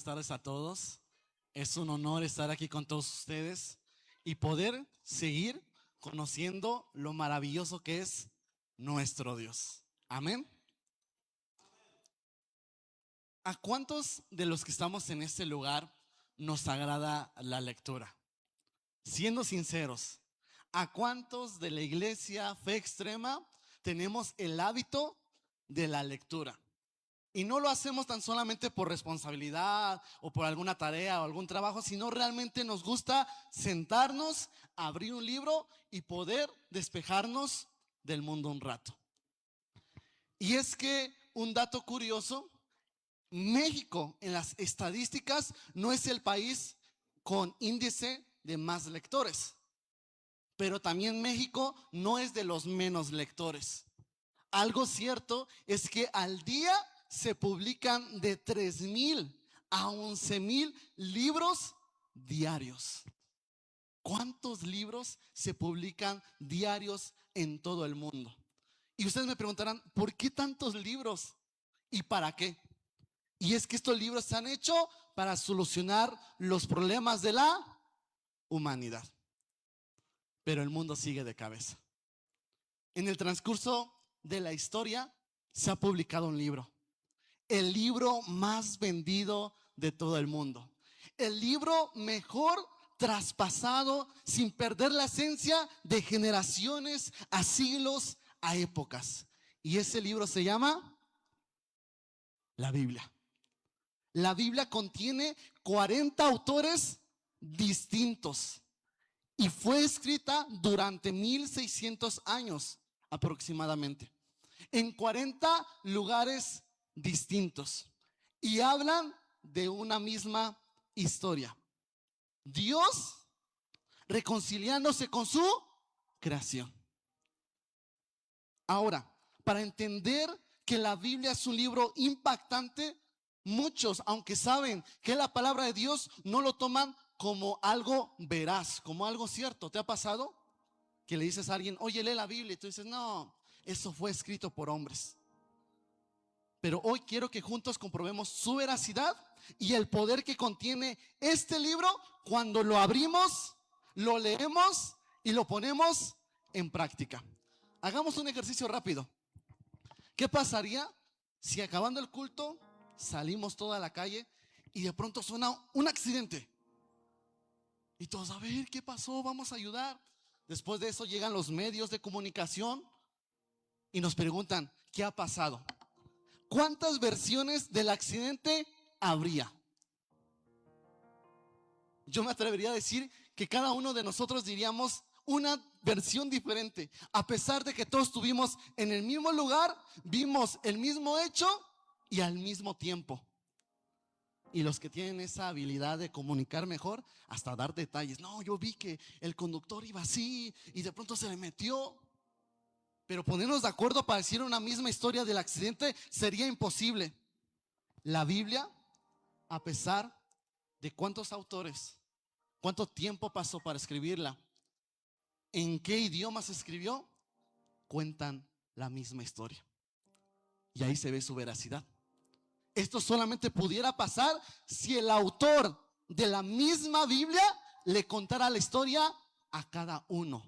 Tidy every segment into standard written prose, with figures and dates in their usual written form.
Buenas tardes a todos. Es un honor estar aquí con todos ustedes y poder seguir conociendo lo maravilloso que es nuestro Dios. Amén. ¿A cuántos de los que estamos en este lugar nos agrada la lectura? Siendo sinceros, ¿a cuántos de la iglesia Fe Extrema tenemos el hábito de la lectura? Y no lo hacemos tan solamente por responsabilidad o por alguna tarea o algún trabajo, sino realmente nos gusta sentarnos, abrir un libro y poder despejarnos del mundo un rato. Y es que un dato curioso, México en las estadísticas no es el país con índice de más lectores, pero también México no es de los menos lectores. Algo cierto es que al día se publican de 3,000 a 11,000 libros diarios. ¿Cuántos libros se publican diarios en todo el mundo? Y ustedes me preguntarán, ¿por qué tantos libros? ¿Y para qué? Y es que estos libros se han hecho para solucionar los problemas de la humanidad. Pero el mundo sigue de cabeza. En el transcurso de la historia se ha publicado un libro. El libro más vendido de todo el mundo. El libro mejor traspasado sin perder la esencia de generaciones a siglos, a épocas. Y ese libro se llama la Biblia. La Biblia contiene 40 autores distintos y fue escrita durante 1600 años aproximadamente, en 40 lugares distintos, y hablan de una misma historia: Dios reconciliándose con su creación. Ahora, para entender que la Biblia es un libro impactante, muchos, aunque saben que es la palabra de Dios, no lo toman como algo veraz, como algo cierto. ¿Te ha pasado que le dices a alguien, oye, lee la Biblia? Y tú dices, no, eso fue escrito por hombres. Pero hoy quiero que juntos comprobemos su veracidad y el poder que contiene este libro cuando lo abrimos, lo leemos y lo ponemos en práctica. Hagamos un ejercicio rápido. ¿Qué pasaría si acabando el culto salimos toda la calle y de pronto suena un accidente? Y todos, a ver, ¿qué pasó? Vamos a ayudar. Después de eso llegan los medios de comunicación y nos preguntan, ¿qué ha pasado? ¿Cuántas versiones del accidente habría? Yo me atrevería a decir que cada uno de nosotros diríamos una versión diferente, a pesar de que todos estuvimos en el mismo lugar, vimos el mismo hecho y al mismo tiempo. Y los que tienen esa habilidad de comunicar mejor, hasta dar detalles. No, yo vi que el conductor iba así y de pronto se le metió. Pero ponernos de acuerdo para decir una misma historia del accidente sería imposible. La Biblia, a pesar de cuántos autores, cuánto tiempo pasó para escribirla, en qué idioma se escribió, cuentan la misma historia. Y ahí se ve su veracidad. Esto solamente pudiera pasar si el autor de la misma Biblia le contara la historia a cada uno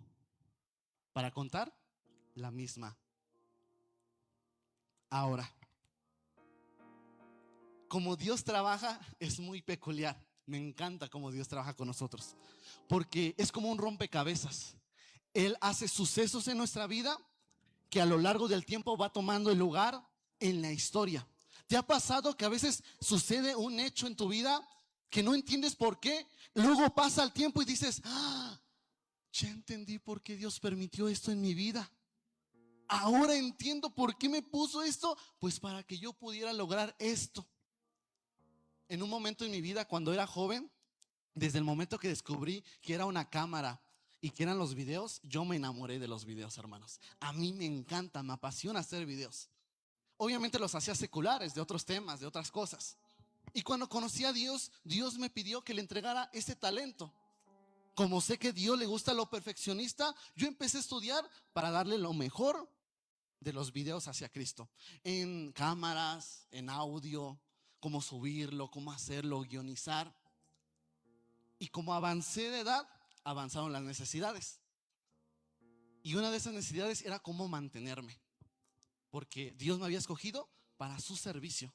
para contar la misma. Ahora, como Dios trabaja es muy peculiar. Me encanta cómo Dios trabaja con nosotros, porque es como un rompecabezas. Él hace sucesos en nuestra vida que a lo largo del tiempo va tomando el lugar en la historia. ¿Te ha pasado que a veces sucede un hecho en tu vida que no entiendes por qué? Luego pasa el tiempo y dices, ya entendí por qué Dios permitió esto en mi vida. Ahora entiendo por qué me puso esto, pues para que yo pudiera lograr esto. En un momento en mi vida, cuando era joven, desde el momento que descubrí que era una cámara y que eran los videos, yo me enamoré de los videos, hermanos. A mí me encanta, me apasiona hacer videos. Obviamente los hacía seculares, de otros temas, de otras cosas. Y cuando conocí a Dios, Dios me pidió que le entregara ese talento. Como sé que a Dios le gusta lo perfeccionista, yo empecé a estudiar para darle lo mejor de los videos hacia Cristo. En cámaras, en audio, cómo subirlo, cómo hacerlo, guionizar. Y como avancé de edad, avanzaron las necesidades. Y una de esas necesidades era cómo mantenerme, porque Dios me había escogido para su servicio,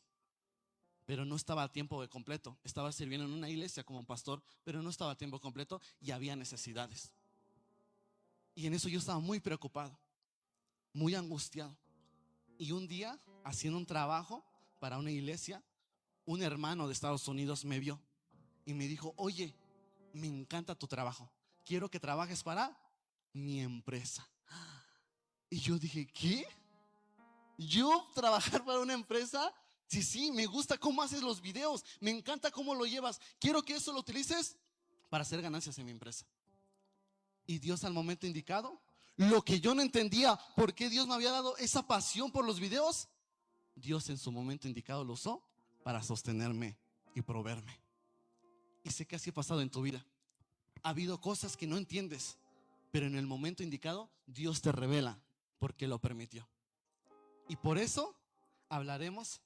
pero no estaba a tiempo de completo. Estaba sirviendo en una iglesia como pastor, pero no estaba a tiempo completo y había necesidades. Y en eso yo estaba muy preocupado, muy angustiado. Y un día, haciendo un trabajo para una iglesia, un hermano de Estados Unidos me vio y me dijo: oye, me encanta tu trabajo, quiero que trabajes para mi empresa. Y yo dije: ¿qué? ¿Yo trabajar para una empresa? Sí, me gusta cómo haces los videos, me encanta cómo lo llevas, quiero que eso lo utilices para hacer ganancias en mi empresa. Y Dios, al momento indicado, lo que yo no entendía, por qué Dios me había dado esa pasión por los videos, Dios en su momento indicado lo usó para sostenerme y proveerme. Y sé que así ha pasado en tu vida. Ha habido cosas que no entiendes, pero en el momento indicado Dios te revela porque lo permitió. Y por eso hablaremos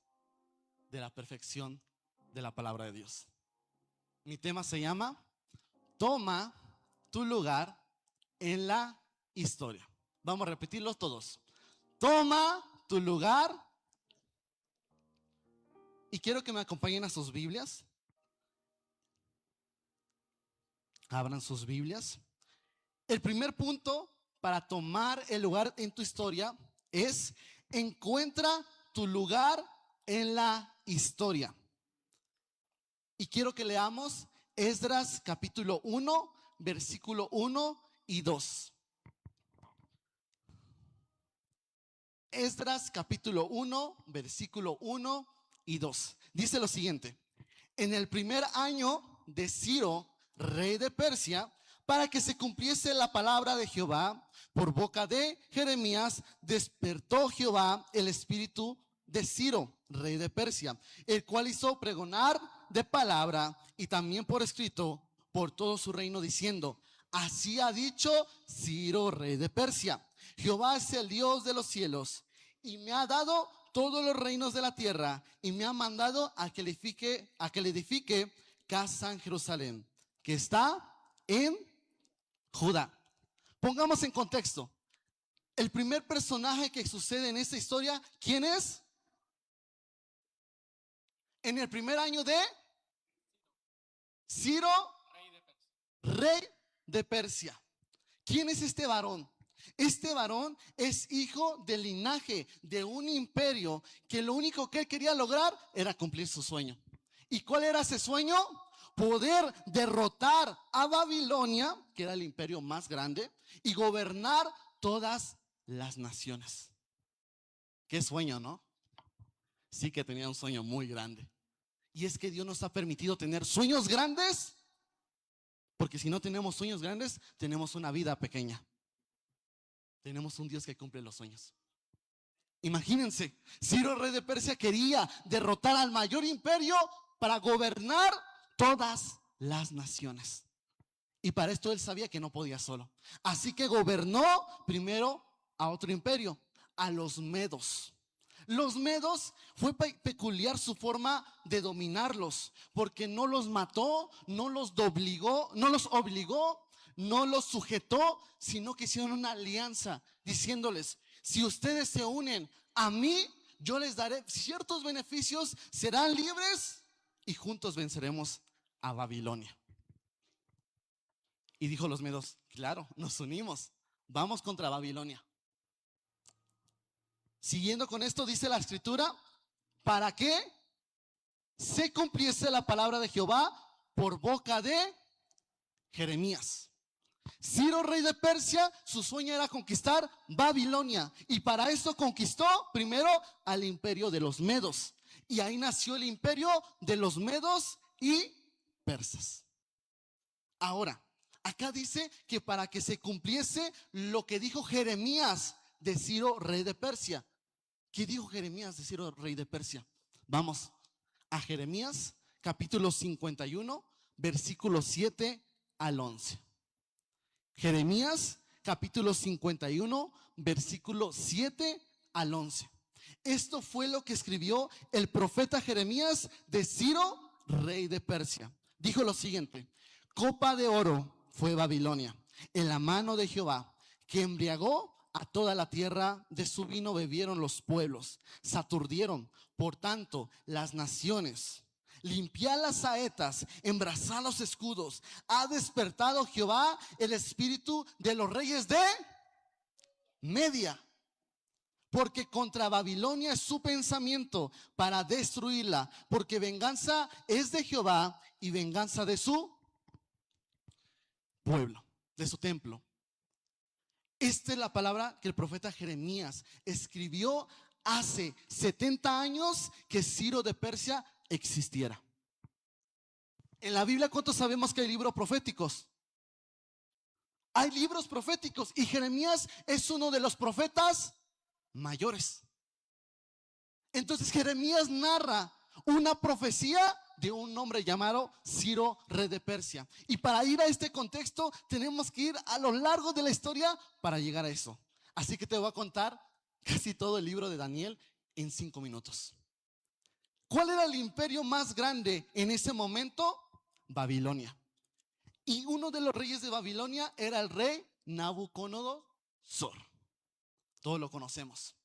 de la perfección de la palabra de Dios. Mi tema se llama: toma tu lugar en la historia. Vamos a repetirlo todos. Toma tu lugar. Y quiero que me acompañen a sus Biblias. Abran sus Biblias. El primer punto para tomar el lugar en tu historia es: encuentra tu lugar en la historia. Y quiero que leamos Esdras capítulo 1, versículo 1 y 2. Esdras capítulo 1, versículo 1 y 2. Dice lo siguiente: en el primer año de Ciro, rey de Persia, para que se cumpliese la palabra de Jehová, por boca de Jeremías, despertó Jehová el espíritu de Ciro, rey de Persia, el cual hizo pregonar de palabra y también por escrito por todo su reino, diciendo: así ha dicho Ciro, rey de Persia: Jehová es el Dios de los cielos y me ha dado todos los reinos de la tierra, y me ha mandado a que le edifique casa en Jerusalén, que está en Judá. Pongamos en contexto. El primer personaje que sucede en esta historia, ¿quién es? En el primer año de Ciro, rey de Persia. ¿Quién es este varón? Este varón es hijo del linaje de un imperio que lo único que él quería lograr era cumplir su sueño. ¿Y cuál era ese sueño? Poder derrotar a Babilonia, que era el imperio más grande, y gobernar todas las naciones. Qué sueño, ¿no? Sí que tenía un sueño muy grande. Y es que Dios nos ha permitido tener sueños grandes, porque si no tenemos sueños grandes, tenemos una vida pequeña. Tenemos un Dios que cumple los sueños. Imagínense, Ciro, rey de Persia, quería derrotar al mayor imperio para gobernar todas las naciones. Y para esto él sabía que no podía solo. Así que gobernó primero a otro imperio, a los medos. Los medos fue peculiar su forma de dominarlos, porque no los mató, no los obligó, no los sujetó, sino que hicieron una alianza diciéndoles: si ustedes se unen a mí, yo les daré ciertos beneficios, serán libres y juntos venceremos a Babilonia. Y dijo los medos: claro, nos unimos, vamos contra Babilonia. Siguiendo con esto, dice la escritura: para que se cumpliese la palabra de Jehová por boca de Jeremías. Ciro, rey de Persia, su sueño era conquistar Babilonia, y para eso conquistó primero al imperio de los medos, y ahí nació el imperio de los medos y persas. Ahora, acá dice que para que se cumpliese lo que dijo Jeremías de Ciro, rey de Persia. ¿Qué dijo Jeremías de Ciro, rey de Persia? Vamos a Jeremías capítulo 51, versículos 7 al 11. Jeremías capítulo 51, versículo 7 al 11. Esto fue lo que escribió el profeta Jeremías de Ciro, rey de Persia. Dijo lo siguiente: copa de oro fue Babilonia en la mano de Jehová, que embriagó a toda la tierra. De su vino bebieron los pueblos, se aturdieron por tanto las naciones. Limpiad las saetas, embrazad los escudos. Ha despertado Jehová el espíritu de los reyes de Media, porque contra Babilonia es su pensamiento para destruirla, porque venganza es de Jehová y venganza de su pueblo, de su templo. Esta es la palabra que el profeta Jeremías escribió hace 70 años que Ciro de Persia existiera. En la Biblia, ¿cuántos sabemos que hay libros proféticos? Hay libros proféticos y Jeremías es uno de los profetas mayores. Entonces Jeremías narra una profecía de un hombre llamado Ciro, rey de Persia. Y para ir a este contexto tenemos que ir a lo largo de la historia para llegar a eso. Así que te voy a contar casi todo el libro de Daniel en 5 minutos. ¿Cuál era el imperio más grande en ese momento? Babilonia. Y uno de los reyes de Babilonia era el rey Nabucodonosor. Todos lo conocemos.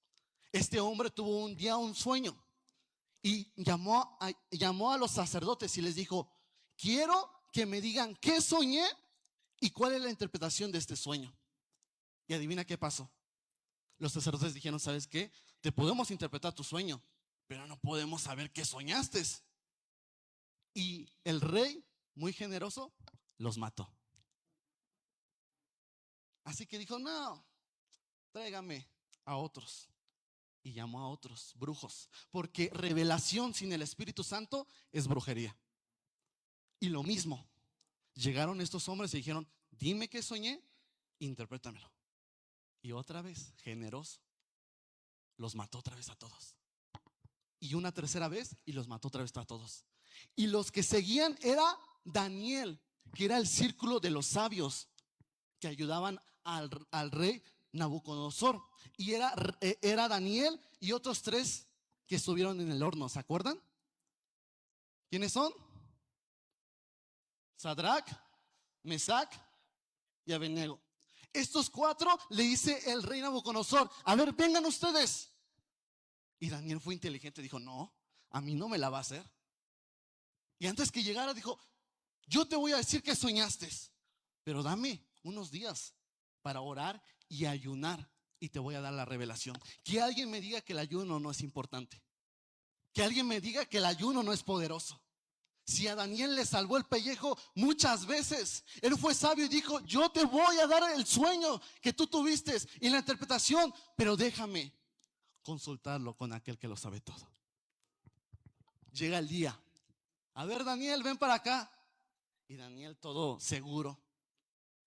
Este hombre tuvo un día un sueño y llamó a los sacerdotes y les dijo: quiero que me digan qué soñé y cuál es la interpretación de este sueño. Y adivina qué pasó. Los sacerdotes dijeron: ¿sabes qué? Te podemos interpretar tu sueño, pero no podemos saber qué soñaste. Y el rey, muy generoso, los mató. Así que dijo: no, tráigame a otros. Y llamó a otros brujos, porque revelación sin el Espíritu Santo es brujería. Y lo mismo, llegaron estos hombres y dijeron: dime qué soñé, interprétamelo. Y otra vez, generoso, los mató otra vez a todos. Y una tercera vez y los mató otra vez a todos. Y los que seguían era Daniel, que era el círculo de los sabios que ayudaban al rey Nabucodonosor. Y era Daniel y otros 3 que estuvieron en el horno. ¿Se acuerdan? ¿Quiénes son? Sadrach, Mesac y Abednego. Estos 4 le dice el rey Nabucodonosor: a ver, vengan ustedes. Y Daniel fue inteligente, dijo: no, a mí no me la va a hacer. Y antes que llegara dijo: yo te voy a decir que soñaste, pero dame unos días para orar y ayunar y te voy a dar la revelación. Que alguien me diga que el ayuno no es importante, que alguien me diga que el ayuno no es poderoso. Si a Daniel le salvó el pellejo muchas veces, él fue sabio y dijo: yo te voy a dar el sueño que tú tuviste y la interpretación, pero déjame consultarlo con aquel que lo sabe todo. Llega el día: a ver, Daniel, ven para acá. Y Daniel, todo seguro: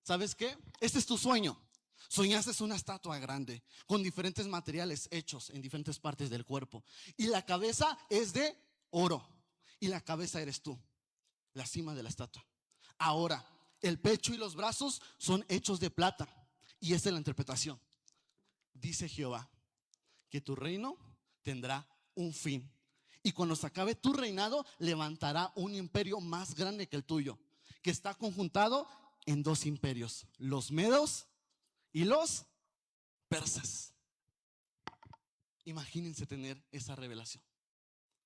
¿sabes qué? Este es tu sueño. Soñaste una estatua grande con diferentes materiales hechos en diferentes partes del cuerpo, y la cabeza es de oro y la cabeza eres tú, la cima de la estatua. Ahora el pecho y los brazos son hechos de plata, y esta es la interpretación. Dice Jehová que tu reino tendrá un fin, y cuando se acabe tu reinado levantará un imperio más grande que el tuyo, que está conjuntado en 2 imperios: los medos y los persas. Imagínense tener esa revelación.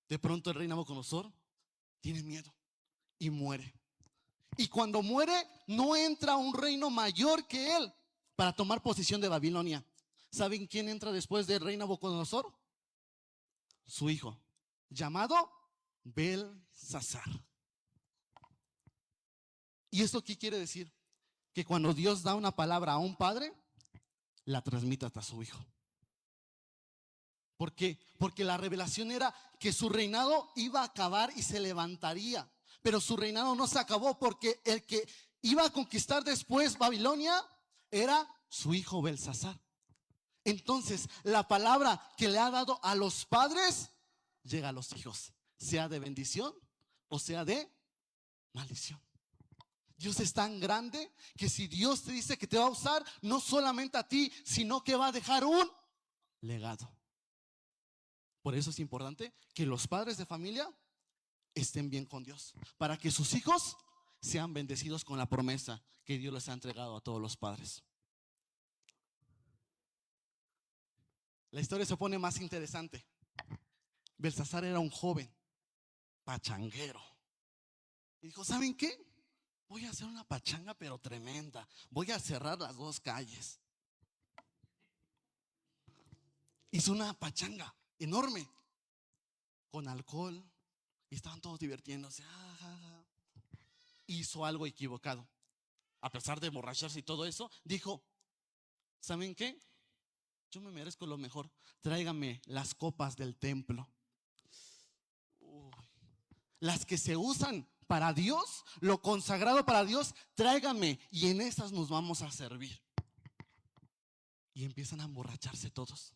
De pronto el rey Nabucodonosor tiene miedo y muere. Y cuando muere, no entra un reino mayor que él para tomar posesión de Babilonia. ¿Saben quién entra después del rey Nabucodonosor? Su hijo, llamado Belsasar. ¿Y esto qué quiere decir? Que cuando Dios da una palabra a un padre, la transmite hasta su hijo. ¿Por qué? Porque la revelación era que su reinado iba a acabar y se levantaría. Pero su reinado no se acabó, porque el que iba a conquistar después Babilonia era su hijo Belsasar. Entonces la palabra que le ha dado a los padres llega a los hijos, sea de bendición o sea de maldición. Dios es tan grande que si Dios te dice que te va a usar, no solamente a ti, sino que va a dejar un legado. Por eso es importante que los padres de familia estén bien con Dios, para que sus hijos sean bendecidos con la promesa que Dios les ha entregado a todos los padres. La historia se pone más interesante. Belsasar era un joven pachanguero y dijo: ¿saben qué? Voy a hacer una pachanga pero tremenda. Voy a cerrar las dos calles. Hizo una pachanga enorme con alcohol y estaban todos divirtiéndose. Hizo algo equivocado. A pesar de emborracharse y todo eso, dijo: ¿saben qué? Yo me merezco lo mejor. Tráigame las copas del templo. Las que se usan para Dios, lo consagrado para Dios, tráigame y en esas nos vamos a servir. Y empiezan a emborracharse todos.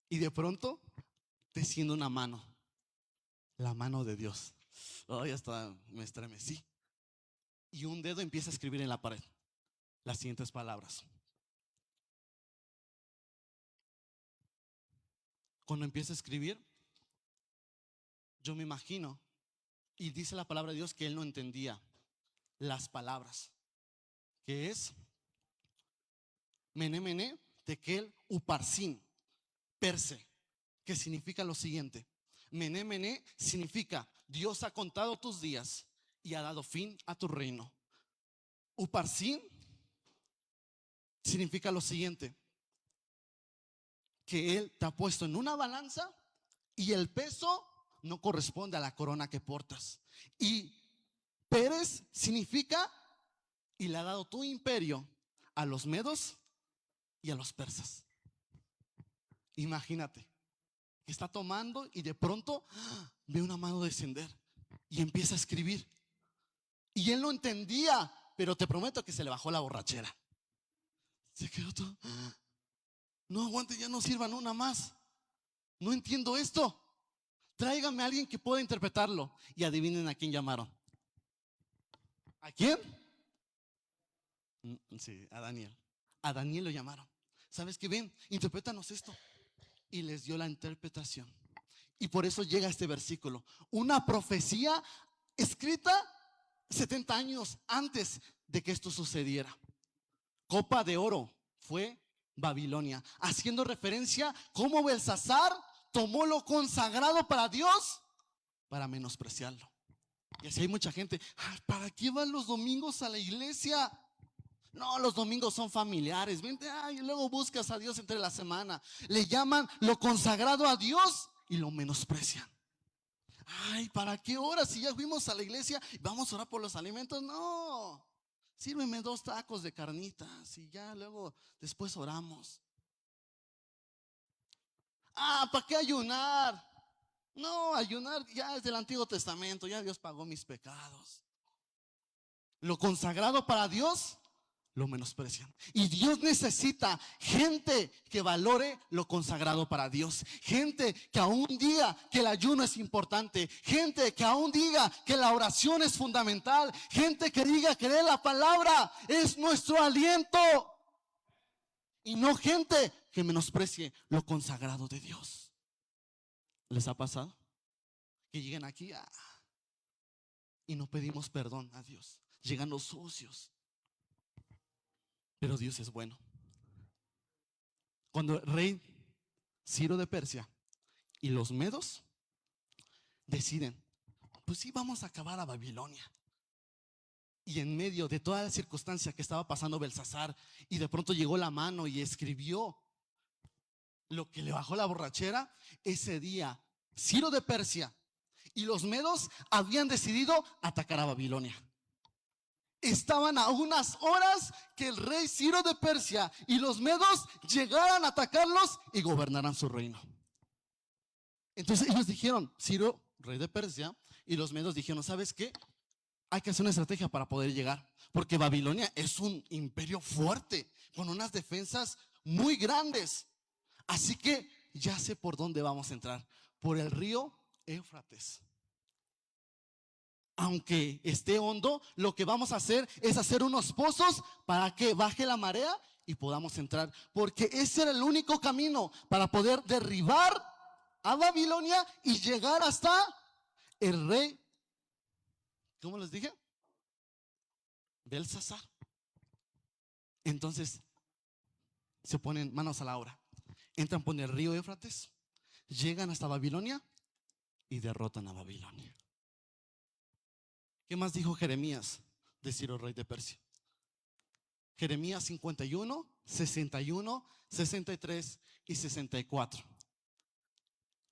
Y de pronto desciende una mano, la mano de Dios. Ay, hasta me estremecí. Y un dedo empieza a escribir en la pared las siguientes palabras. Cuando empieza a escribir, yo me imagino, y dice la palabra de Dios que él no entendía las palabras, que es Mené, Mené, Tekel, Uparsin, Perse, que significa lo siguiente. Mené, Mené significa: Dios ha contado tus días y ha dado fin a tu reino. Uparsin significa lo siguiente: que Él te ha puesto en una balanza y el peso no corresponde a la corona que portas. Y Pérez significa: y le ha dado tu imperio a los medos y a los persas. Imagínate que está tomando y de pronto ve una mano descender y empieza a escribir. Y él no entendía, pero te prometo que se le bajó la borrachera. Se quedó todo: no aguante, ya no sirvan una más. No entiendo esto. Tráigame a alguien que pueda interpretarlo. Y adivinen a quién llamaron. ¿A quién? Sí, a Daniel. A Daniel lo llamaron. ¿Sabes qué? Ven, interprétanos esto. Y les dio la interpretación. Y por eso llega este versículo. Una profecía escrita 70 años antes de que esto sucediera. Copa de oro fue Babilonia, haciendo referencia cómo Belsasar tomó lo consagrado para Dios para menospreciarlo. Y así hay mucha gente: ¿para qué van los domingos a la iglesia? No, los domingos son familiares. Vente, y luego buscas a Dios entre la semana. Le llaman lo consagrado a Dios y lo menosprecian. Ay, ¿para qué hora? Si ya fuimos a la iglesia, vamos a orar por los alimentos. No, sírveme 2 tacos de carnitas y ya luego después oramos. ¿Para qué ayunar? No, ayunar ya es del Antiguo Testamento. Ya Dios pagó mis pecados. Lo consagrado para Dios lo menosprecian. Y Dios necesita gente que valore lo consagrado para Dios. Gente que aún diga que el ayuno es importante. Gente que aún diga que la oración es fundamental. Gente que diga que leer la palabra es nuestro aliento. Y no gente que menosprecie lo consagrado de Dios. ¿Les ha pasado? Que lleguen aquí y no pedimos perdón a Dios, llegando sucios. Pero Dios es bueno. Cuando el rey Ciro de Persia y los medos deciden: pues sí, vamos a acabar a Babilonia. Y en medio de toda la circunstancia que estaba pasando Belsasar, y de pronto llegó la mano y escribió lo que le bajó la borrachera, ese día Ciro de Persia y los medos habían decidido atacar a Babilonia. Estaban a unas horas que el rey Ciro de Persia y los medos llegaran a atacarlos y gobernaran su reino. Entonces ellos dijeron, Ciro, rey de Persia, y los medos dijeron: ¿sabes qué? Hay que hacer una estrategia para poder llegar, porque Babilonia es un imperio fuerte, con unas defensas muy grandes. Así que ya sé por dónde vamos a entrar: por el río Éufrates. Aunque esté hondo, lo que vamos a hacer es hacer unos pozos para que baje la marea y podamos entrar, porque ese era el único camino para poder derribar a Babilonia y llegar hasta el rey, ¿cómo les dije? Belsasar. Entonces se ponen manos a la obra, entran por el río Éufrates, llegan hasta Babilonia y derrotan a Babilonia. ¿Qué más dijo Jeremías de Ciro, rey de Persia? Jeremías 51, 61, 63 y 64.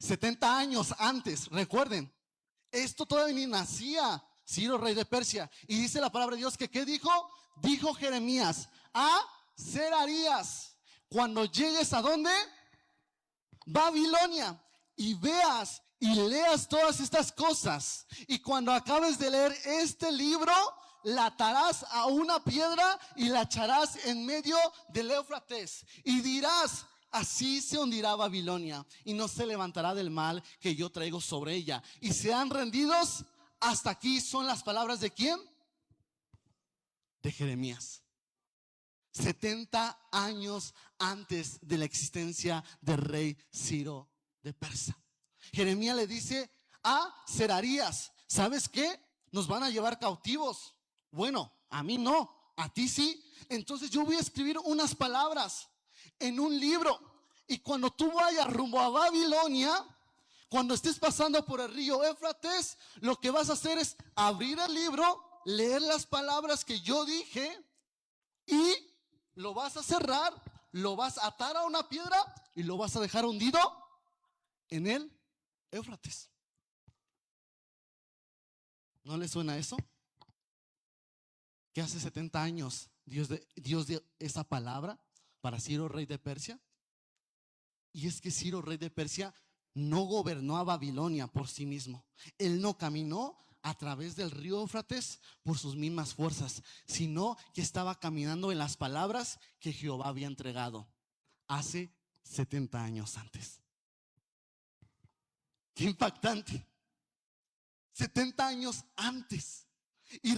70 años antes, recuerden, esto todavía ni nacía Ciro, rey de Persia. Y dice la palabra de Dios que ¿qué dijo? Dijo Jeremías a Seraías: cuando llegues a ¿dónde? Babilonia, y veas y leas todas estas cosas, y cuando acabes de leer este libro, la atarás a una piedra y la echarás en medio del Éufrates, y dirás: así se hundirá Babilonia y no se levantará del mal que yo traigo sobre ella, y sean rendidos. Hasta aquí son las palabras ¿de quién? De Jeremías. 70 años antes de la existencia del rey Ciro de Persia. Jeremías le dice a Seraías: ¿sabes qué? Nos van a llevar cautivos. Bueno, a mí no, a ti sí. Entonces yo voy a escribir unas palabras en un libro, y cuando tú vayas rumbo a Babilonia, cuando estés pasando por el río Éufrates, lo que vas a hacer es abrir el libro, leer las palabras que yo dije, y lo vas a cerrar, lo vas a atar a una piedra y lo vas a dejar hundido en el Éufrates. ¿No le suena eso? Que hace 70 años Dios dio esa palabra para Ciro, rey de Persia. Y es que Ciro, rey de Persia, no gobernó a Babilonia por sí mismo. Él no caminó a través del río Éufrates por sus mismas fuerzas, sino que estaba caminando en las palabras que Jehová había entregado hace 70 años antes. Qué impactante. 70 años antes. Y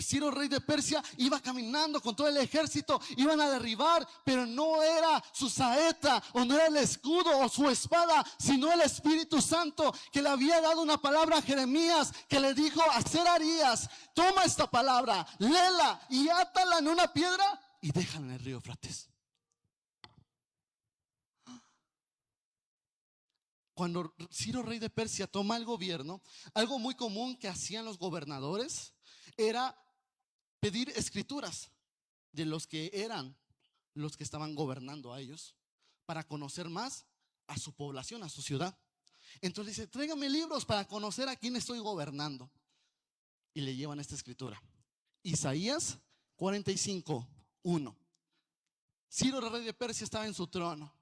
Ciro, rey de Persia, iba caminando con todo el ejército, iban a derribar, pero no era su saeta, o no era el escudo o su espada, sino el Espíritu Santo, que le había dado una palabra a Jeremías, que le dijo a Seraías: toma esta palabra, léela y átala en una piedra y déjala en el río Éufrates. Cuando Ciro, rey de Persia, toma el gobierno, algo muy común que hacían los gobernadores era pedir escrituras de los que eran los que estaban gobernando a ellos, para conocer más a su población, a su ciudad. Entonces dice: tráigame libros para conocer a quién estoy gobernando. Y le llevan esta escritura, Isaías 45:1. Ciro, rey de Persia, estaba en su trono.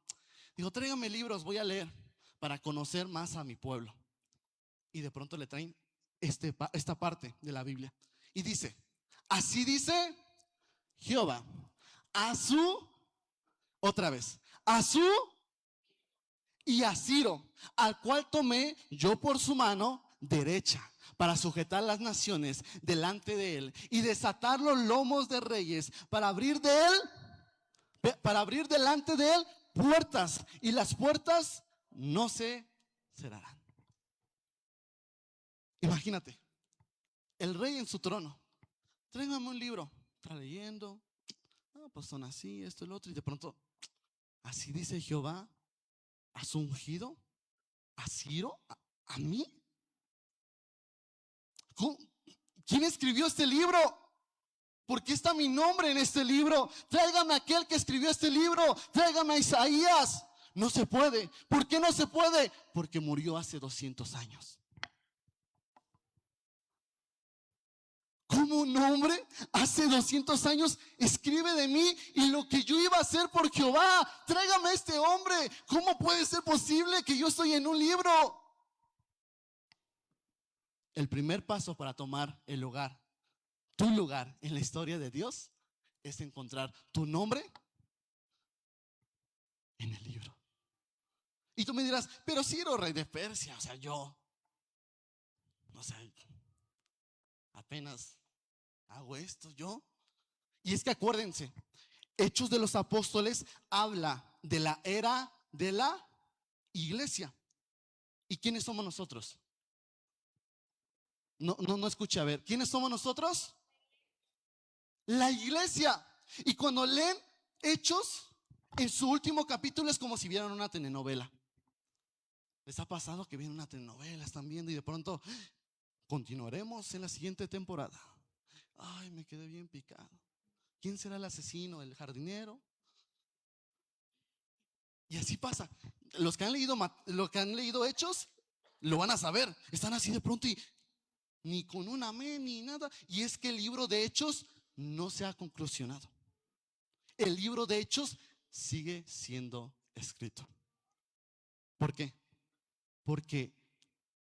Dijo: tráigame libros, voy a leer para conocer más a mi pueblo. Y de pronto le traen esta parte de la Biblia y dice: así dice Jehová a su, otra vez, a su y a Ciro, al cual tomé yo por su mano derecha para sujetar las naciones delante de él y desatar los lomos de reyes, para abrir delante de él puertas, y las puertas no se cerrarán. Imagínate, el rey en su trono: tráigame un libro. Está leyendo, pues son así, esto y lo otro, y de pronto: así dice Jehová a su ungido, a Ciro, a mí. ¿Quién escribió este libro? ¿Por qué está mi nombre en este libro? Tráigame a aquel que escribió este libro, tráigame a Isaías. No se puede. ¿Por qué no se puede? Porque murió hace 200 años. ¿Cómo un hombre hace 200 años escribe de mí y lo que yo iba a hacer por Jehová? Tráigame a este hombre. ¿Cómo puede ser posible que yo estoy en un libro? El primer paso para tomar el lugar, tu lugar en la historia de Dios, es encontrar tu nombre en el libro. Y tú me dirás: pero Ciro, rey de Persia, o sea, yo, no sé, apenas hago esto yo. Y es que acuérdense, Hechos de los Apóstoles habla de la era de la iglesia. ¿Y quiénes somos nosotros? No escuché, a ver, ¿quiénes somos nosotros? La iglesia. Y cuando leen Hechos, en su último capítulo es como si vieran una telenovela. ¿Les ha pasado que viene una telenovela, están viendo y de pronto continuaremos en la siguiente temporada? Ay, me quedé bien picado. ¿Quién será el asesino? ¿El jardinero? Y así pasa. Los que han leído Hechos lo van a saber. Están así de pronto y ni con un amén ni nada. Y es que el libro de Hechos no se ha conclusionado. El libro de Hechos sigue siendo escrito. ¿Por qué? Porque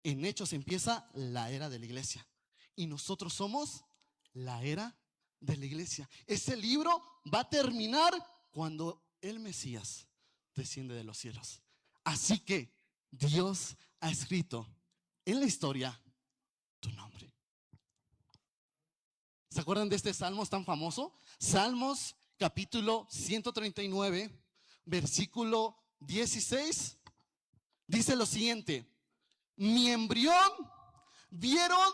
en Hechos empieza la era de la iglesia y nosotros somos la era de la iglesia. Ese libro va a terminar cuando el Mesías desciende de los cielos. Así que Dios ha escrito en la historia tu nombre. ¿Se acuerdan de este salmo tan famoso? Salmos capítulo 139, versículo 16. Dice lo siguiente: mi embrión vieron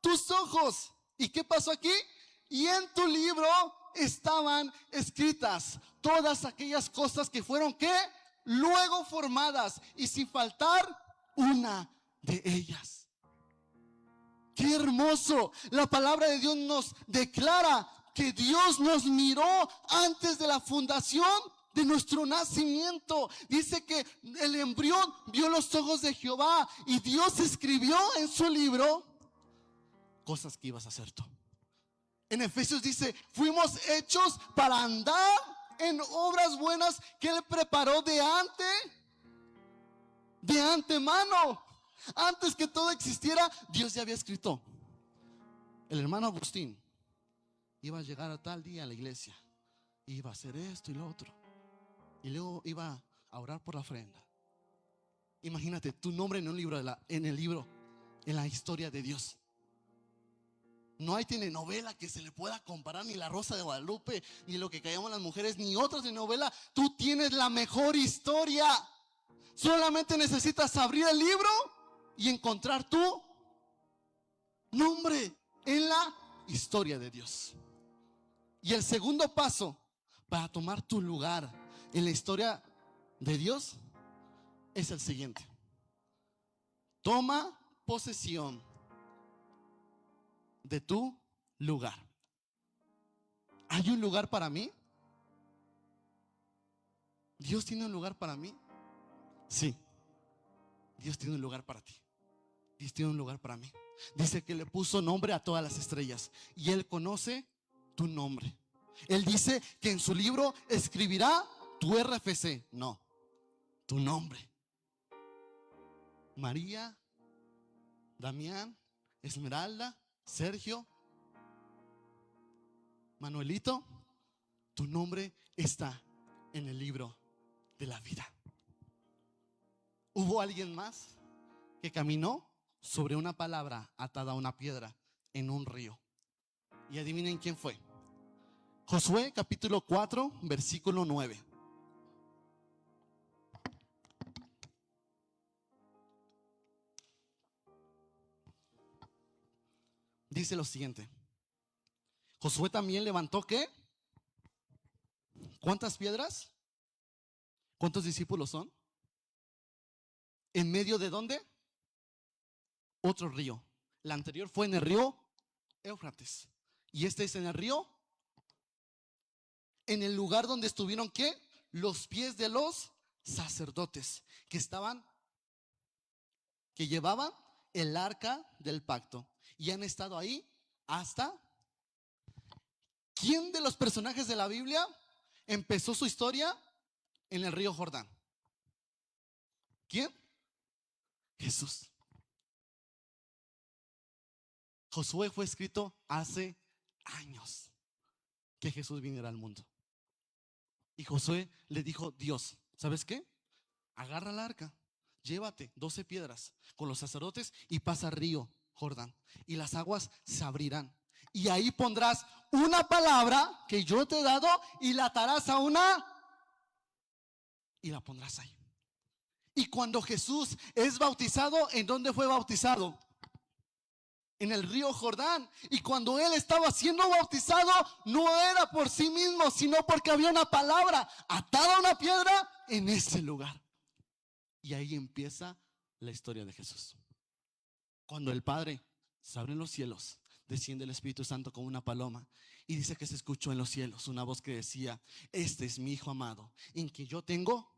tus ojos. ¿Y qué pasó aquí? Y en tu libro estaban escritas todas aquellas cosas que fueron, ¿qué? Luego formadas, y sin faltar una de ellas. ¡Qué hermoso! La palabra de Dios nos declara que Dios nos miró antes de la fundación de nuestro nacimiento. Dice que el embrión vio los ojos de Jehová y Dios escribió en su libro cosas que ibas a hacer tú. En Efesios dice: fuimos hechos para andar en obras buenas que Él preparó de antemano. Antes que todo existiera, Dios ya había escrito. El hermano Agustín iba a llegar a tal día a la iglesia, iba a hacer esto y lo otro, y luego iba a orar por la ofrenda. Imagínate tu nombre en un libro, en la historia de Dios. No hay telenovela que se le pueda comparar, ni La Rosa de Guadalupe, ni Lo que callamos las mujeres, ni otras telenovela. Tú tienes la mejor historia. Solamente necesitas abrir el libro y encontrar tu nombre en la historia de Dios. Y el segundo paso para tomar tu lugar en la historia de Dios es el siguiente: toma posesión de tu lugar. ¿Hay un lugar para mí? ¿Dios tiene un lugar para mí? Sí, Dios tiene un lugar para ti. Dios tiene un lugar para mí. Dice que le puso nombre a todas las estrellas y Él conoce tu nombre. Él dice que en su libro escribirá tu RFC, no, tu nombre. María, Damián, Esmeralda, Sergio, Manuelito, tu nombre está en el libro de la vida. ¿Hubo alguien más que caminó sobre una palabra atada a una piedra en un río? Y adivinen quién fue. Josué capítulo 4 versículo 9. Dice lo siguiente: Josué también levantó, ¿qué? ¿Cuántas piedras? ¿Cuántos discípulos son? ¿En medio de dónde? Otro río. La anterior fue en el río Éufrates. Y este es en el río, en el lugar donde estuvieron, ¿qué? Los pies de los sacerdotes que llevaban el arca del pacto. Y han estado ahí hasta... ¿Quién de los personajes de la Biblia empezó su historia en el río Jordán? ¿Quién? Jesús. Josué fue escrito hace años que Jesús viniera al mundo. Y Josué le dijo: Dios, ¿sabes qué? Agarra el arca, llévate 12 piedras con los sacerdotes y pasa al río Jordán, y las aguas se abrirán. Y ahí pondrás una palabra que yo te he dado y la atarás a una y la pondrás ahí. Y cuando Jesús es bautizado, ¿en dónde fue bautizado? En el río Jordán. Y cuando él estaba siendo bautizado, no era por sí mismo, sino porque había una palabra atada a una piedra en ese lugar. Y ahí empieza la historia de Jesús. Cuando el Padre se abre en los cielos, desciende el Espíritu Santo como una paloma, y dice que se escuchó en los cielos una voz que decía: este es mi Hijo amado, en que yo tengo.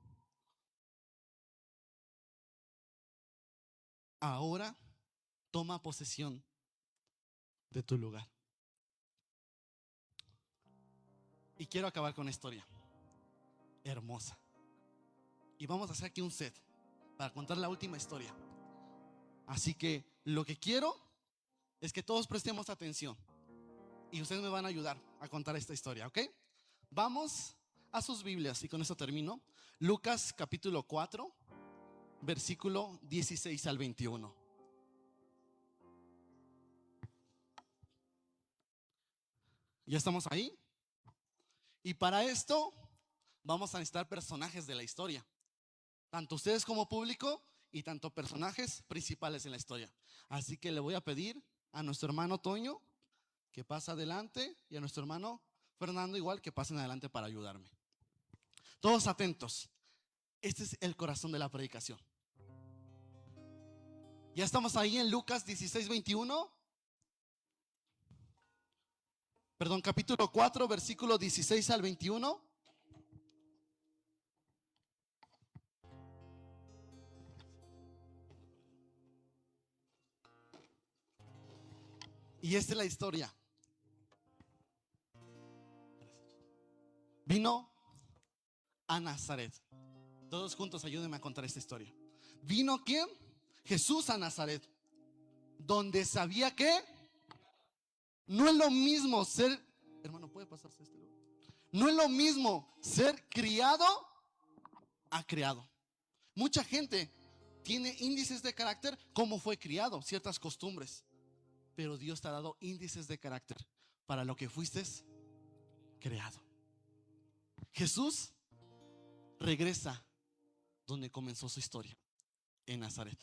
Ahora toma posesión de tu lugar. Y quiero acabar con una historia hermosa. Y vamos a hacer aquí un set para contar la última historia. Así que lo que quiero es que todos prestemos atención y ustedes me van a ayudar a contar esta historia, ¿ok? Vamos a sus Biblias y con eso termino. Lucas capítulo 4, versículo 16 al 21. ¿Ya estamos ahí? Y para esto vamos a necesitar personajes de la historia, tanto ustedes como público y tanto personajes principales en la historia. Así que le voy a pedir a nuestro hermano Toño que pase adelante y a nuestro hermano Fernando igual que pasen adelante para ayudarme. Todos atentos. Este es el corazón de la predicación. Ya estamos ahí en Lucas 16, 21. Perdón, capítulo 4, versículo 16 al 21. Y esta es la historia. Vino a Nazaret. Todos juntos ayúdenme a contar esta historia. ¿Vino quién? Jesús a Nazaret, donde sabía que no es lo mismo ser, hermano, ¿puede pasarse este lugar? No es lo mismo ser criado a creado. Mucha gente tiene índices de carácter como fue criado, ciertas costumbres. Pero Dios te ha dado índices de carácter para lo que fuiste creado. Jesús regresa donde comenzó su historia, en Nazaret.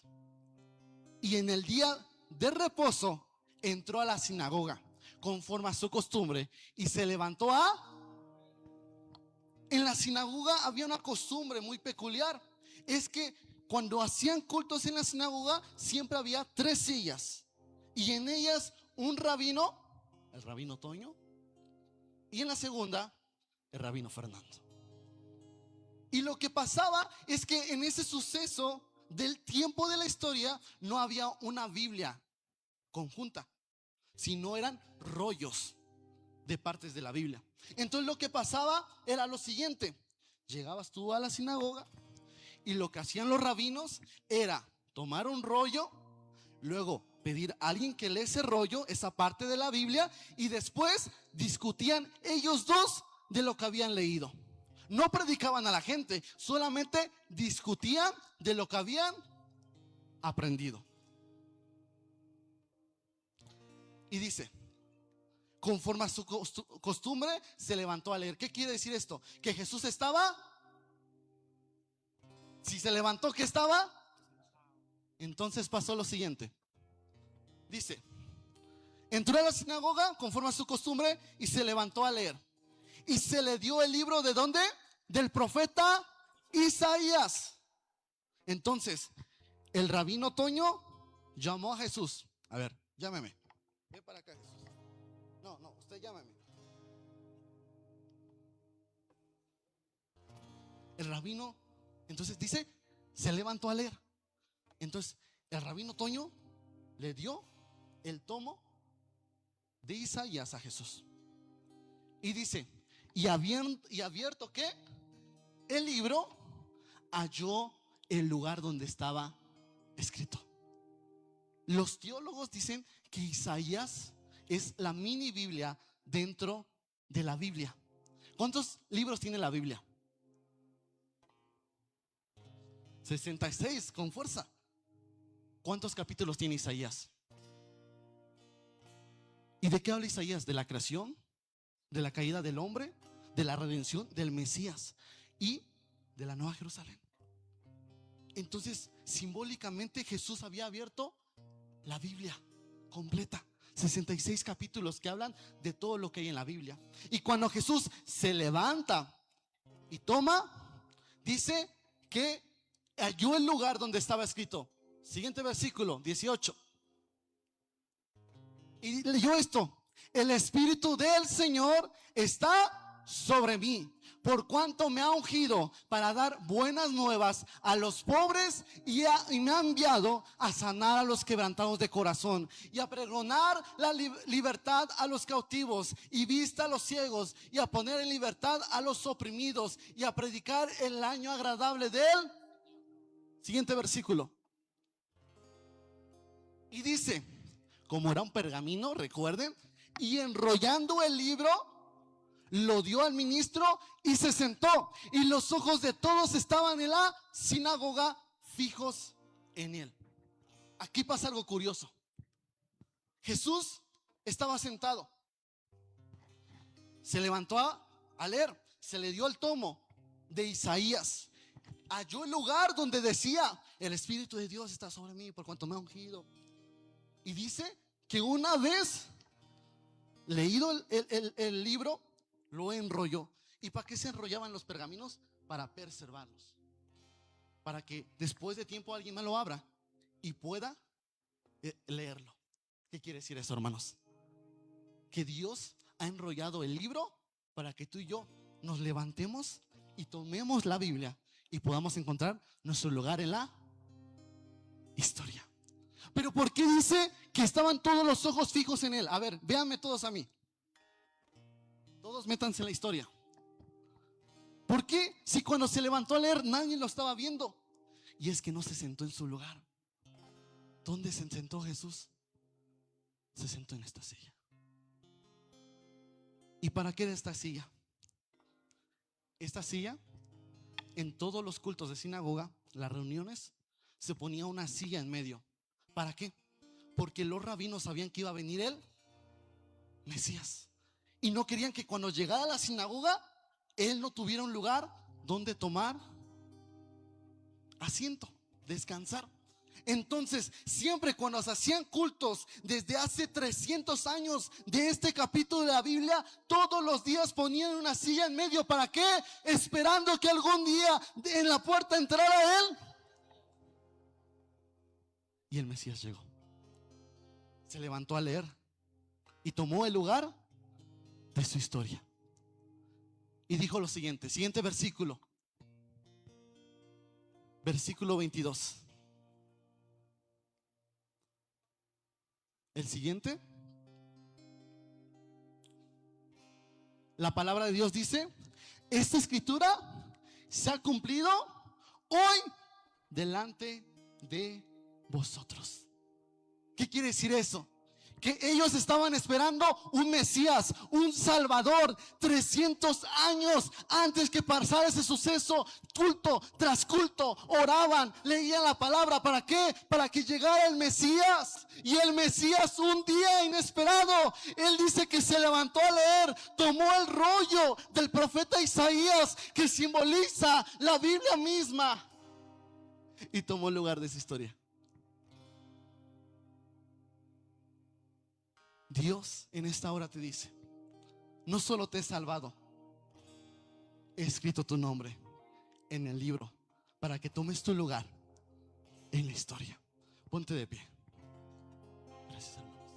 Y en el día de reposo entró a la sinagoga conforme a su costumbre y se levantó a... En la sinagoga había una costumbre muy peculiar. Es que cuando hacían cultos en la sinagoga siempre había 3 sillas. Y en ellas un rabino, el rabino Toño, y en la segunda el rabino Fernando. Y lo que pasaba es que en ese suceso del tiempo de la historia no había una Biblia conjunta, sino eran rollos de partes de la Biblia. Entonces lo que pasaba era lo siguiente: llegabas tú a la sinagoga y lo que hacían los rabinos era tomar un rollo, luego pedir a alguien que lee ese rollo, esa parte de la Biblia, y después discutían ellos dos de lo que habían leído. No predicaban a la gente, solamente discutían de lo que habían aprendido. Y dice, conforme a su costumbre, se levantó a leer. ¿Qué quiere decir esto? Que Jesús estaba... Si se levantó, ¿qué estaba? Entonces pasó lo siguiente. Dice, entró a la sinagoga conforme a su costumbre y se levantó a leer. Y se le dio el libro ¿de dónde? Del profeta Isaías. Entonces el rabino Toño llamó a Jesús. A ver, llámeme. Ven para acá, Jesús. No, usted llámeme. El rabino, entonces dice, se levantó a leer. Entonces el rabino Toño le dio el tomo de Isaías a Jesús. Y dice, y abierto ¿qué? El libro, halló el lugar donde estaba escrito. Los teólogos dicen que Isaías es la mini Biblia dentro de la Biblia. ¿Cuántos libros tiene la Biblia? 66, con fuerza. ¿Cuántos capítulos tiene Isaías? ¿Y de qué habla Isaías? De la creación, de la caída del hombre, de la redención del Mesías y de la Nueva Jerusalén. Entonces, simbólicamente Jesús había abierto la Biblia completa, 66 capítulos que hablan de todo lo que hay en la Biblia. Y cuando Jesús se levanta y toma, dice que halló el lugar donde estaba escrito. Siguiente versículo, 18. Y leyó esto: el Espíritu del Señor está sobre mí, por cuanto me ha ungido para dar buenas nuevas a los pobres, y me ha enviado a sanar a los quebrantados de corazón, y a pregonar la libertad a los cautivos, y vista a los ciegos, y a poner en libertad a los oprimidos, y a predicar el año agradable de él. Siguiente versículo. Y dice, como era un pergamino, recuerden, y enrollando el libro, lo dio al ministro y se sentó, y los ojos de todos estaban en la sinagoga fijos en él. Aquí pasa algo curioso. Jesús estaba sentado, se levantó a leer, se le dio el tomo de Isaías, halló el lugar donde decía: el Espíritu de Dios está sobre mí, por cuanto me ha ungido. Y dice que una vez leído el libro, lo enrolló. ¿Y para qué se enrollaban los pergaminos? Para preservarlos, para que después de tiempo alguien me lo abra y pueda leerlo. ¿Qué quiere decir eso, hermanos? Que Dios ha enrollado el libro para que tú y yo nos levantemos y tomemos la Biblia y podamos encontrar nuestro lugar en la historia. Pero ¿por qué dice que estaban todos los ojos fijos en él? A ver, véanme todos a mí. Todos métanse en la historia. ¿Por qué? Si cuando se levantó a leer nadie lo estaba viendo. Y es que no se sentó en su lugar. ¿Dónde se sentó Jesús? Se sentó en esta silla. ¿Y para qué de esta silla? Esta silla, en todos los cultos de sinagoga, las reuniones, se ponía una silla en medio. ¿Para qué? Porque los rabinos sabían que iba a venir el Mesías, y no querían que cuando llegara a la sinagoga él no tuviera un lugar donde tomar asiento, descansar. Entonces, siempre cuando se hacían cultos desde hace 300 años de este capítulo de la Biblia, todos los días ponían una silla en medio. ¿Para qué? Esperando que algún día en la puerta entrara él. Y el Mesías llegó. Se levantó a leer y tomó el lugar de su historia. Y dijo lo siguiente, siguiente versículo. Versículo 22. El siguiente. La palabra de Dios dice: esta escritura se ha cumplido hoy delante de vosotros. ¿Qué quiere decir eso? Que ellos estaban esperando un Mesías, un Salvador, 300 años antes que pasara ese suceso. Culto tras culto oraban, leían la palabra. ¿Para qué? Para que llegara el Mesías. Y el Mesías, un día inesperado, él dice que se levantó a leer, tomó el rollo del profeta Isaías, que simboliza la Biblia misma, y tomó el lugar de esa historia. Dios en esta hora te dice: no solo te he salvado, he escrito tu nombre en el libro para que tomes tu lugar en la historia. Ponte de pie. Gracias, hermanos.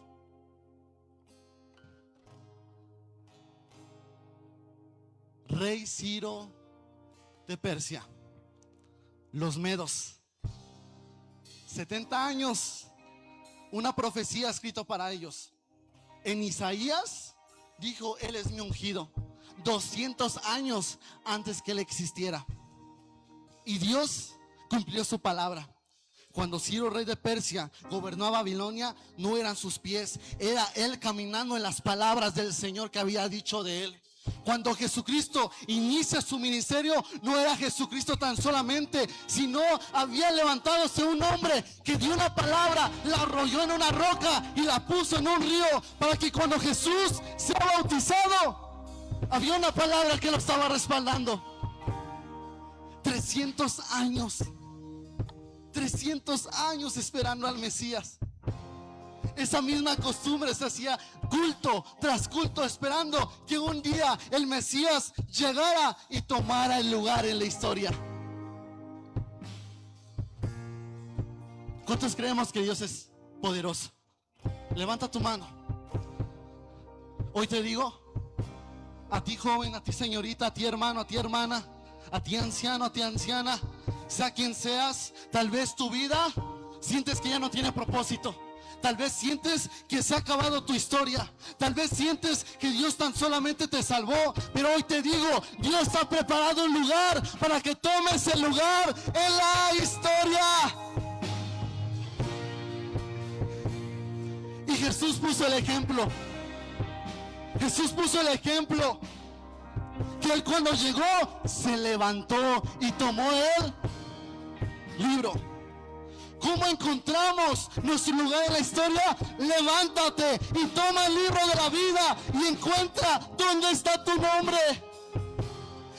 Rey Ciro de Persia, los medos, 70 años, una profecía escrita para ellos. En Isaías dijo: él es mi ungido, 200 años antes que él existiera. Y Dios cumplió su palabra. Cuando Ciro, rey de Persia, gobernó a Babilonia, no eran sus pies, era él caminando en las palabras del Señor que había dicho de él. Cuando Jesucristo inicia su ministerio, no era Jesucristo tan solamente, sino había levantándose un hombre que dio una palabra, la arrolló en una roca y la puso en un río, para que cuando Jesús sea bautizado, había una palabra que lo estaba respaldando. 300 años 300 años esperando al Mesías. Esa misma costumbre se hacía culto tras culto, esperando que un día el Mesías llegara y tomara el lugar en la historia. ¿Cuántos creemos que Dios es poderoso? Levanta tu mano. Hoy te digo, a ti joven, a ti señorita, a ti hermano, a ti hermana, a ti anciano, a ti anciana, sea quien seas, tal vez tu vida sientes que ya no tiene propósito. Tal vez sientes que se ha acabado tu historia. Tal vez sientes que Dios tan solamente te salvó. Pero hoy te digo, Dios ha preparado un lugar para que tomes el lugar en la historia. Y Jesús puso el ejemplo. Jesús puso el ejemplo. Que Él cuando llegó se levantó y tomó el libro. ¿Cómo encontramos nuestro lugar en la historia? Levántate y toma el libro de la vida y encuentra dónde está tu nombre.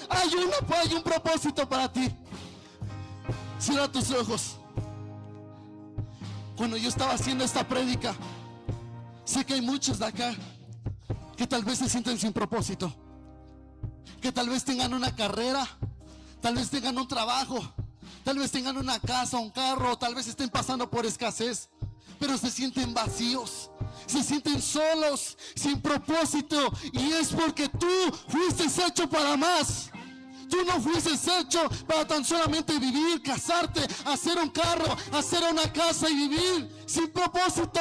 Hay un propósito para ti. Cierra tus ojos. Cuando yo estaba haciendo esta prédica, sé que hay muchos de acá que tal vez se sienten sin propósito, que tal vez tengan una carrera, tal vez tengan un trabajo, tal vez tengan una casa, un carro, tal vez estén pasando por escasez, pero se sienten vacíos, se sienten solos, sin propósito. Y es porque tú fuiste hecho para más. Tú no fuiste hecho para tan solamente vivir, casarte, hacer un carro, hacer una casa y vivir sin propósito.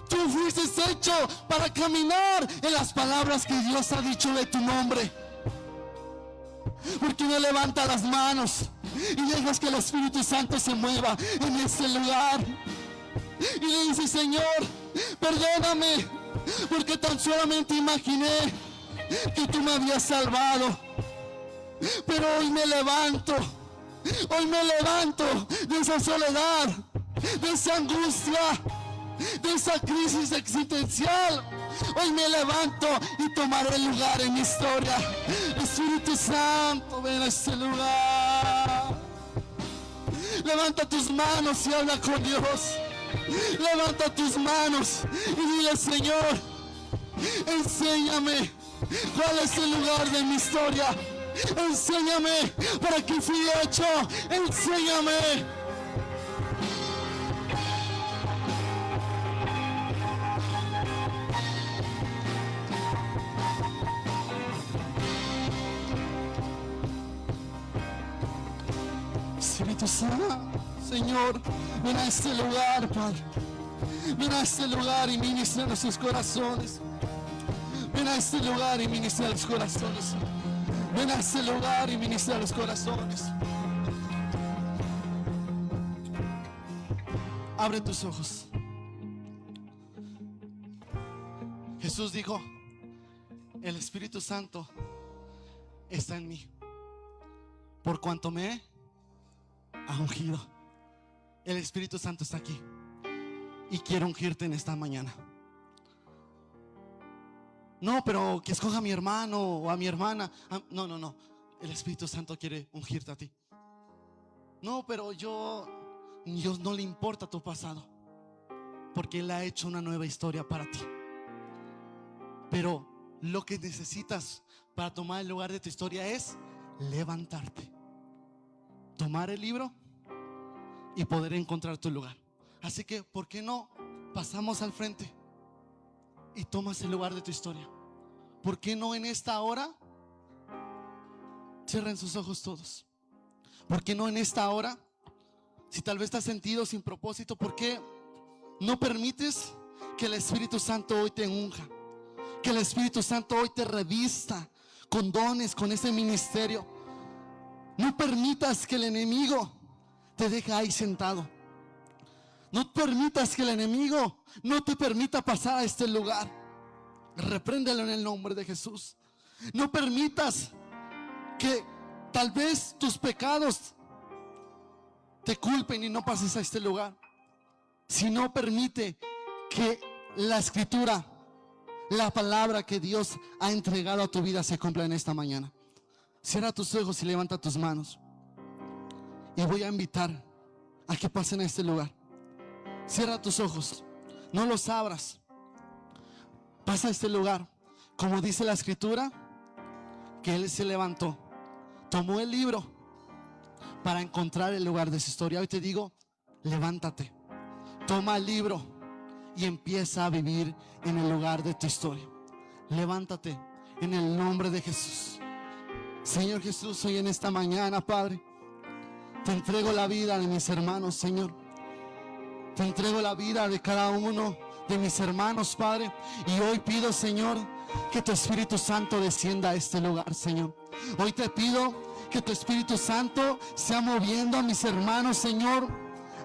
Tú fuiste hecho para caminar en las palabras que Dios ha dicho de tu nombre. ¿Por qué no levantas las manos y dejas que el Espíritu Santo se mueva en este lugar? Y le dices: Señor, perdóname, porque tan solamente imaginé que tú me habías salvado. Pero hoy me levanto de esa soledad, de esa angustia, de esa crisis existencial. Hoy me levanto y tomaré el lugar en mi historia. Espíritu Santo, ven a este lugar. Levanta tus manos y habla con Dios. Levanta tus manos y dile: Señor, enséñame cuál es el lugar de mi historia. Enséñame para qué fui hecho. Enséñame. Espíritu Santo, Señor, ven a este lugar, Padre. Ven a este lugar y ministra en sus corazones. Ven a este lugar y ministra los corazones. Ven a este lugar y ministra los corazones. Abre tus ojos. Jesús dijo: el Espíritu Santo está en mí, por cuanto me ha ungido. El Espíritu Santo está aquí y quiero ungirte en esta mañana. No, pero que escoja a mi hermano o a mi hermana. No. El Espíritu Santo quiere ungirte a ti. No, pero Dios no le importa tu pasado, porque Él ha hecho una nueva historia para ti. Pero lo que necesitas para tomar el lugar de tu historia es levantarte, tomar el libro y poder encontrar tu lugar. Así que, ¿por qué no pasamos al frente y tomas el lugar de tu historia? ¿Por qué no en esta hora? Cierren sus ojos todos. ¿Por qué no en esta hora? Si tal vez estás sentido sin propósito, ¿por qué no permites que el Espíritu Santo hoy te unja? Que el Espíritu Santo hoy te revista con dones, con ese ministerio. No permitas que el enemigo te deje ahí sentado. No permitas que el enemigo no te permita pasar a este lugar. Repréndelo en el nombre de Jesús. No permitas que tal vez tus pecados te culpen y no pases a este lugar. Si no, permite que la escritura, la palabra que Dios ha entregado a tu vida, se cumpla en esta mañana. Cierra tus ojos y levanta tus manos. Y voy a invitar a que pase en este lugar. Cierra tus ojos, no los abras. Pasa a este lugar. Como dice la escritura, que él se levantó, tomó el libro para encontrar el lugar de su historia. Hoy te digo, levántate, toma el libro y empieza a vivir en el lugar de tu historia. Levántate en el nombre de Jesús. Señor Jesús, hoy en esta mañana, Padre, te entrego la vida de mis hermanos, Señor. Te entrego la vida de cada uno de mis hermanos, Padre. Y hoy pido, Señor, que tu Espíritu Santo descienda a este lugar, Señor. Hoy te pido que tu Espíritu Santo sea moviendo a mis hermanos, Señor,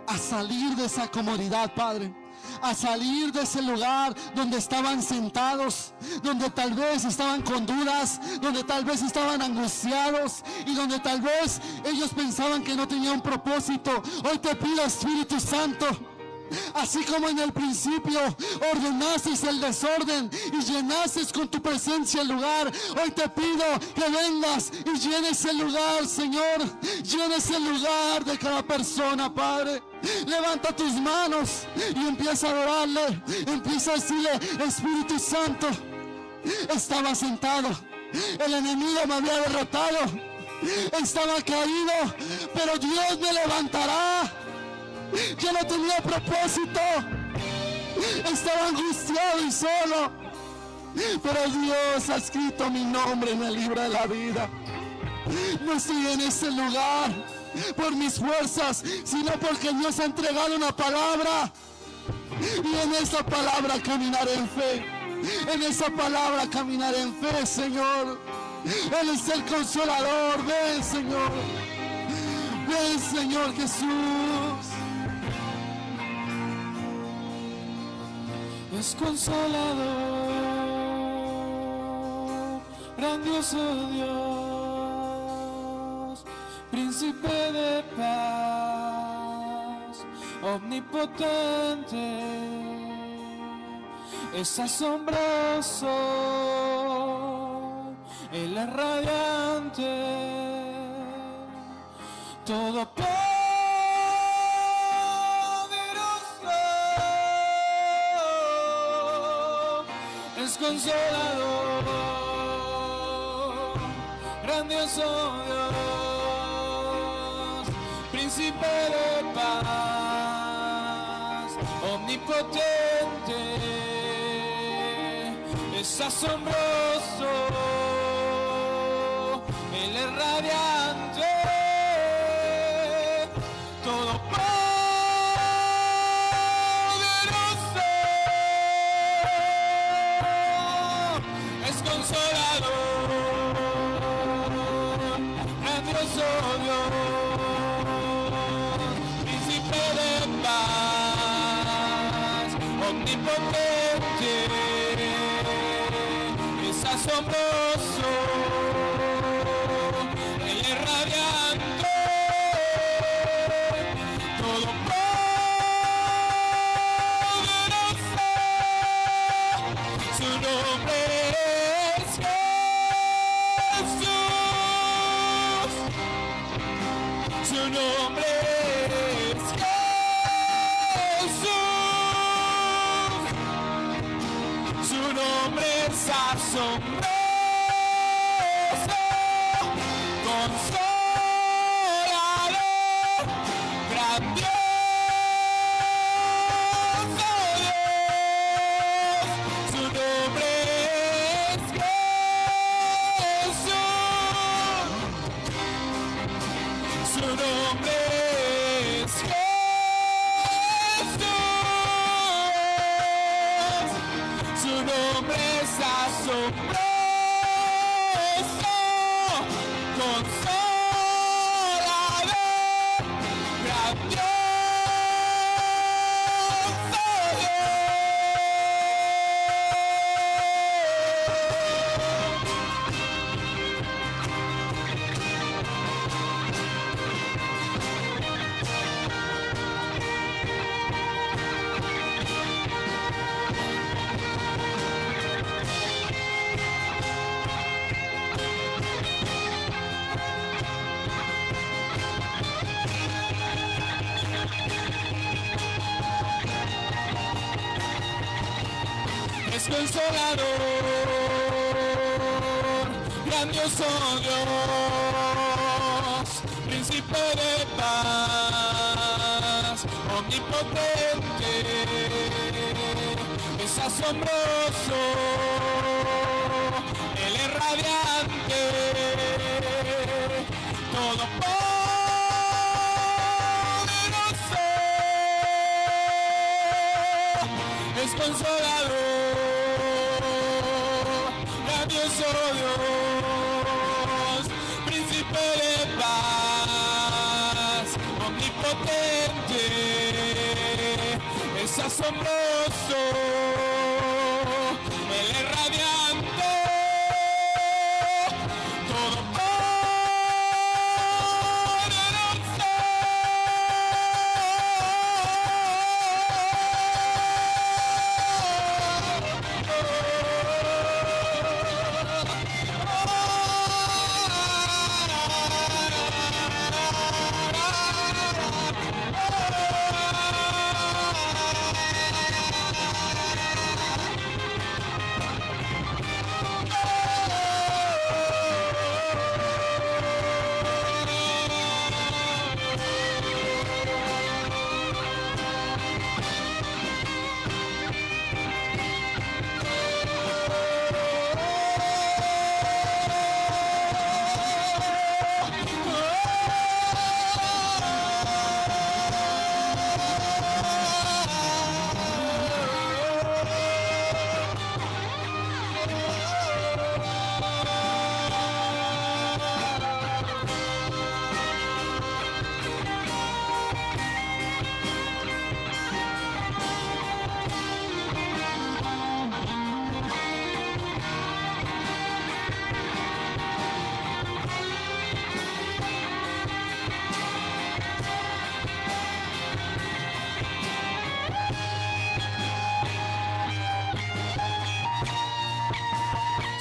a salir de esa comodidad, Padre. A salir de ese lugar donde estaban sentados, donde tal vez estaban con dudas, donde tal vez estaban angustiados y donde tal vez ellos pensaban que no tenían un propósito. Hoy te pido, Espíritu Santo, así como en el principio ordenaste el desorden y llenaste con tu presencia el lugar, hoy te pido que vengas y llenes el lugar, Señor. Llenes el lugar de cada persona, Padre. Levanta tus manos y empieza a adorarle. Empieza a decirle: Espíritu Santo, estaba sentado, el enemigo me había derrotado, estaba caído, pero Dios me levantará. Yo no tenía propósito, estaba angustiado y solo, pero Dios ha escrito mi nombre en el libro de la vida. No estoy en ese lugar por mis fuerzas, sino porque Dios ha entregado una palabra, y en esa palabra caminaré en fe. En esa palabra caminaré en fe, Señor. Él es el consolador. Ven, Señor. Ven, Señor Jesús. Es consolador, grandioso Dios, príncipe de paz, omnipotente, es asombroso, Él es radiante, todopoderoso. Es consolador, grandioso Dios, príncipe de paz, omnipotente, es asombroso, Él es radiante, todopoderoso. Consolador, grandioso Dios, príncipe de paz, omnipotente, es asombroso, Él es radiante, todopoderoso, su nombre. Su nombre es Jesús, su nombre es asombroso, consolador, grandioso Dios, su nombre es Jesús, su nombre es Jesús, su nombre es asombroso, consolador, grandioso Consolador, grandioso Dios, príncipe de paz, omnipotente, es asombroso, Él es radiante, todopoderoso, es consolador, grandioso Dios, príncipe de paz, omnipotente, es asombroso, Él es radiante, todopoderoso.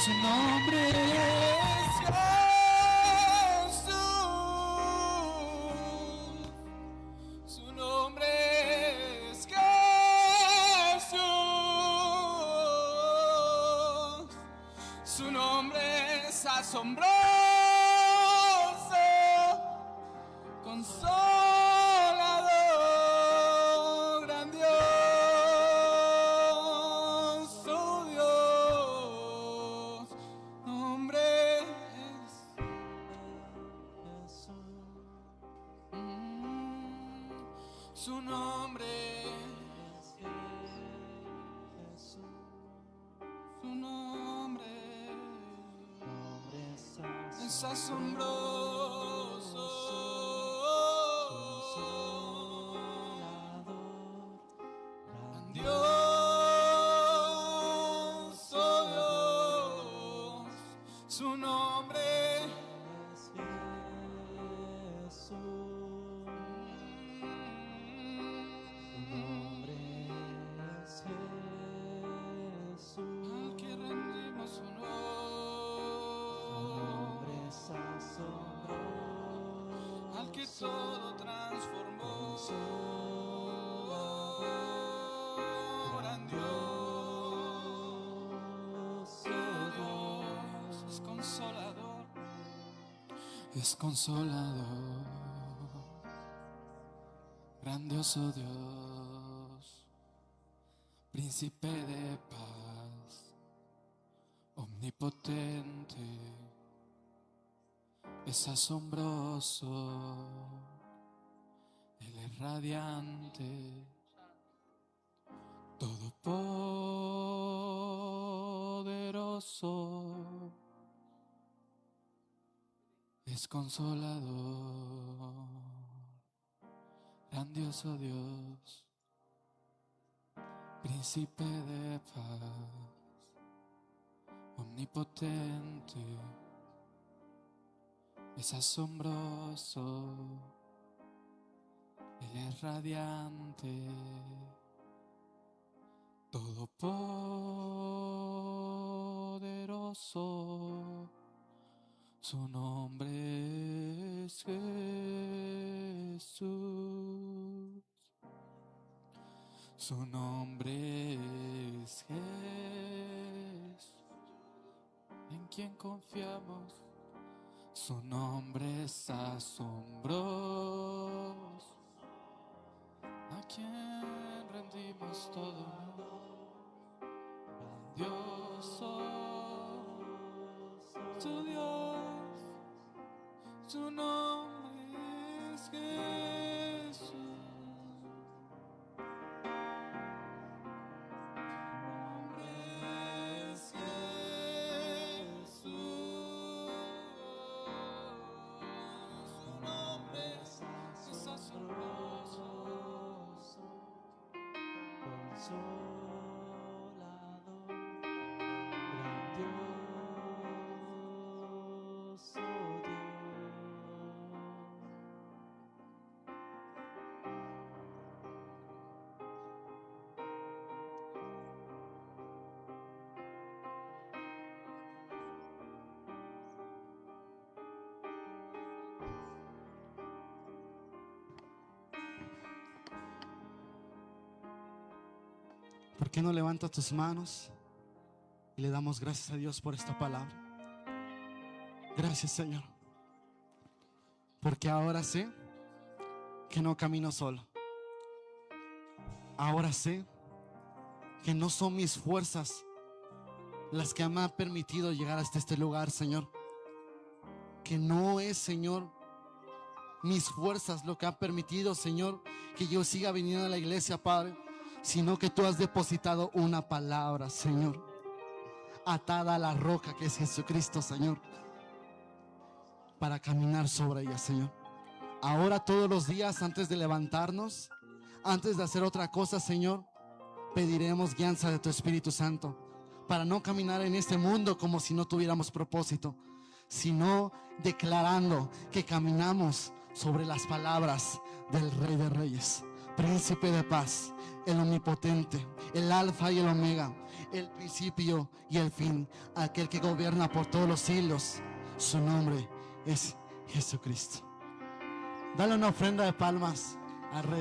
Su nombre es Jesús. Su nombre es Jesús. Su nombre es asombroso, consolador, grandioso Dios. Nombre es su nombre es su nombre es asombroso, grandioso Dios. Su nombre es al que rendimos su nombre, al que todo transformó, grandioso Dios, es consolador, es consolador, grandioso Dios, príncipe de paz, omnipotente, es asombroso, Él es radiante, todopoderoso, es consolador, grandioso Dios, príncipe de paz, omnipotente, es asombroso, Él es radiante, todopoderoso, su nombre es Jesús, su nombre es Jesús. quien confiamos. Su nombre es asombroso, a quien rendimos todo. Grandioso, su Dios, su nombre es Jesús. ¿Por qué no levantas tus manos y le damos gracias a Dios por esta palabra? Gracias, Señor, porque ahora sé que no camino solo. Ahora sé que no son mis fuerzas las que me han permitido llegar hasta este lugar, Señor. Que no es, Señor, mis fuerzas lo que ha permitido, Señor, que yo siga viniendo a la iglesia, Padre, sino que tú has depositado una palabra, Señor, atada a la roca que es Jesucristo, Señor, para caminar sobre ella, Señor. Ahora todos los días, antes de levantarnos, antes de hacer otra cosa, Señor, pediremos guianza de tu Espíritu Santo para no caminar en este mundo como si no tuviéramos propósito, sino declarando que caminamos sobre las palabras del Rey de Reyes, Príncipe de paz, el omnipotente, el alfa y el omega, el principio y el fin, aquel que gobierna por todos los siglos. Su nombre es Jesucristo. Dale una ofrenda de palmas al Rey.